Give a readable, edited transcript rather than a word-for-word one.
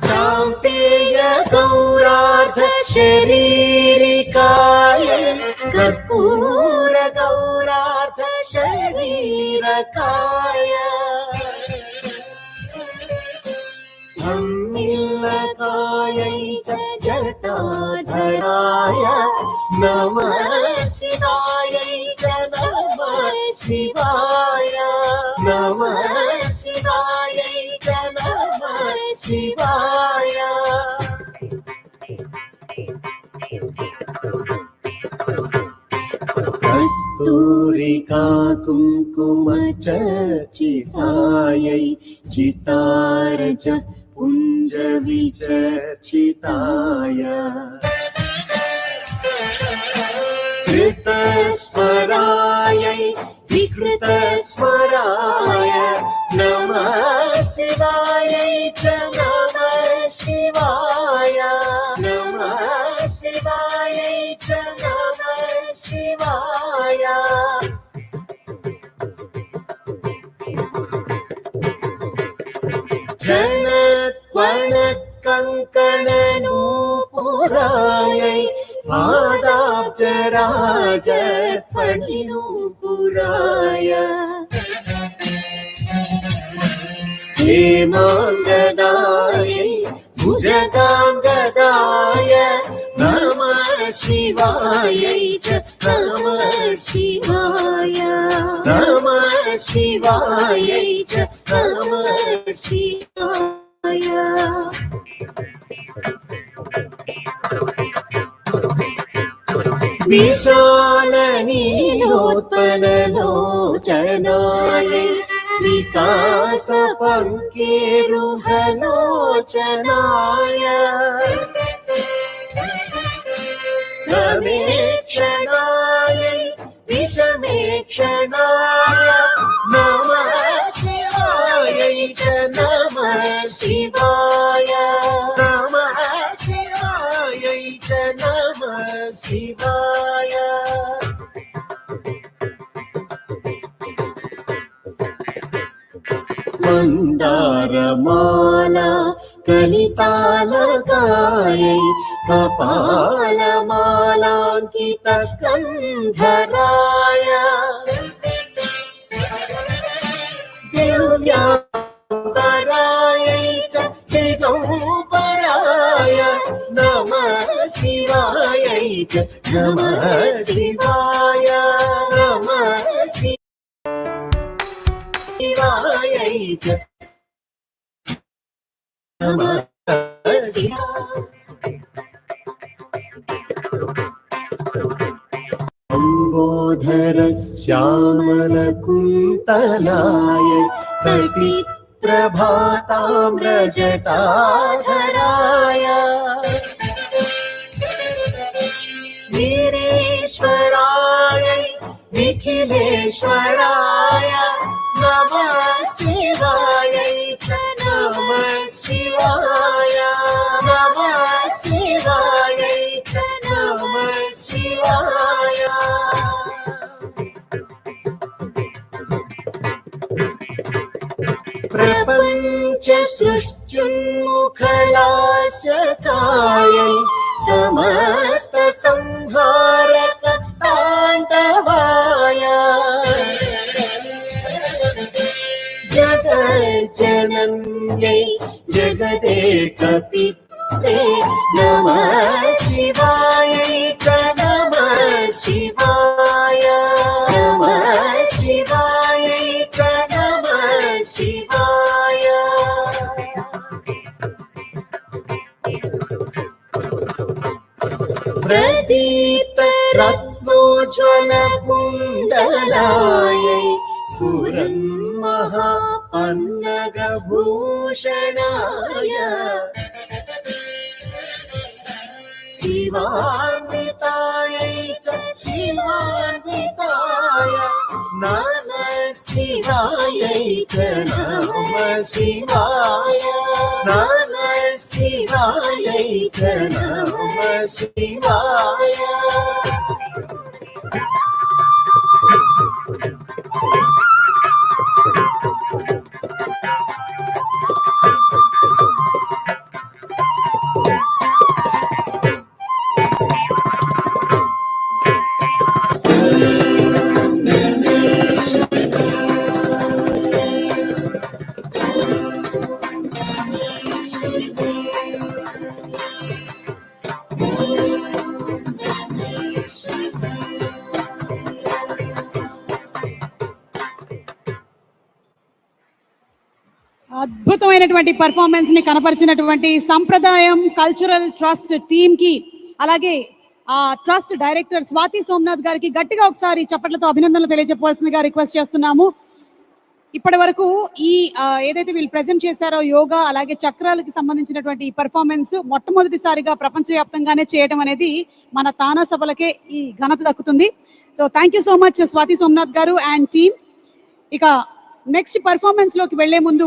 चाम्पेय गौरार्ध शरीरिकाय कर्पूर गौरार्ध शरीरकाय धम्मिल्लकायै च जटाधराय नमः शिवायै च नमः शिवाय नमः शिवायै च नमः शिवाय कस्तूरिका कुङ्कुम चर्चितायै चितारज पुञ्ज विचर्चिताय कृतस्वरायै विकृतस्वराय नमः शिवायै च नमः शिवाय नमः शिवायै च नमः शिवाय जनत्वणकङ्कणनूपुरायै पादाब्जराजत्फणिनूपुराय हेमाङ्गदायै भुजगाङ्गदाय नमः शिवायै च नमः शिवाय नमः शिवायै च नमः शिवाय विशालनीलोत्पललोचनायै विकासपङ्केरुहलोचनाय समेक्षणायै विषमेक्षणाय नमः शिवायै च नमः शिवाय नमः शिवायै च नमः शिवाय मन्दारमाला कलितालकायै कपालमालाङ्कितकन्धराय दिव्याम्बरायै च दिगम्बराय नमः शिवायै च नमः शिवाय नमः शिवायै च नमः अम्बोधरश्यामलकुन्तलाय तटिप्रभाताम्रजटाधराय वीरेश्वरायै निखिलेश्वराय नमः शिवायै च नमः शिवाय नमः शिवायै च नमः शिवाय प्रपञ्च सृष्ट्युन्मुखलास्यकायै समस्त संहारक ताण्डवाय जगज्जनन्यै जगदेकपित्रे नमः शिवायै च नमः शिवाय नमः शिवायै च नमः शिवाय प्रदीप्त रत्नोज्ज्वल कुण्डलायै स्फुरन्महापन्नगभूषणाय शिवान्वितायै च शिवान्विताय नमः शिवायै च नमः शिवाय नमः शिवायै च नमः शिवाय అద్భుతమైనటువంటి పర్ఫార్మెన్స్ ని కనపరిచినటువంటి సంప్రదాయం కల్చరల్ ట్రస్ట్ టీమ్ కి, అలాగే ఆ ట్రస్ట్ డైరెక్టర్ స్వాతి సోమనాథ్ గారికి గట్టిగా ఒకసారి చప్పట్లతో అభినందనలు తెలియజెప్పవలసిందిగా రిక్వెస్ట్ చేస్తున్నాము. ఇప్పటి వరకు ఈ ఏదైతే వీళ్ళు ప్రెజెంట్ చేశారో యోగా అలాగే చక్రాలకి సంబంధించినటువంటి ఈ పర్ఫార్మెన్స్ మొట్టమొదటిసారిగా ప్రపంచవ్యాప్తంగానే చేయడం అనేది మన తానా సభలకే ఈ ఘనత దక్కుతుంది. So thank you so much Swathi Somnath గారు అండ్ టీమ్. ఇక నెక్స్ట్ పర్ఫార్మెన్స్ లోకి వెళ్లే ముందు